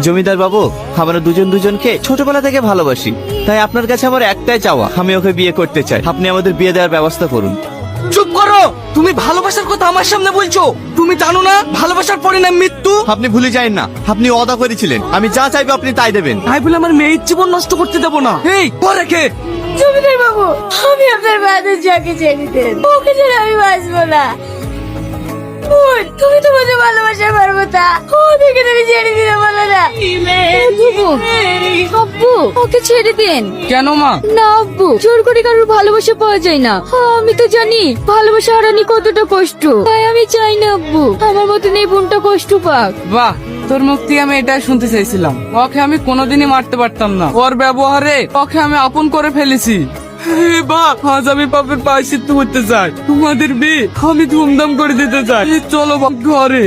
জমিদার বাবু, আমরা দুজন দুজনকে ছোটবেলা থেকে ভালোবাসি, তাই আপনার কাছে আমার একটাই চাওয়া, আমি ওকে বিয়ে করতে চাই। আপনি আমাদের বিয়ে দেওয়ার ব্যবস্থা করুন। চুপ করো, তুমি ভালোবাসার কথা আমার সামনে বলছো? তুমি জানো না ভালোবাসার পরিণাম মৃত্যু? আপনি ভুলে যায়েন না, আপনি ওয়াদা করেছিলেন আমি যা চাইবো আপনি তাই দেবেন। তাই বলে আমার মেয়ের জীবন নষ্ট করতে দেবো না। এই পরে কে? জমিদার বাবু, আমি আপনার বাদের যাকে ছেড়ে দেন, ওকে ছেড়ে আমি বাঁচবো না। বোন, তুমি তো মধ্যে ভালোবাসার পারবো তা, ওদেরকে তুমি ছেড়ে দিতে বলো না। আব্বু, ওকে ছেড়ে দেন। কেন মা? না আব্বু, জোর করে কারোর ভালোবাসা পাওয়া যায় না। আমি তো জানি ভালোবাসা হারানি কতটা কষ্ট, তাই আমি চাই না আব্বু আমার মতন এই বোনটা কষ্ট পাক। বাহ, তোর মুখ থেকে আমি এটাই শুনতে চাইছিলাম। ওকে আমি কোনোদিনই মারতে পারতাম না, ওর ব্যবহারে ওকে আমি আপন করে ফেলেছি। বাপ, আজ আমি পাপের প্রায়শ্চিত্ত করতে চাই। তোমাদের বিয়ে আমি ধুমধাম করে দিতে চাই। চলো বাপ ঘরে।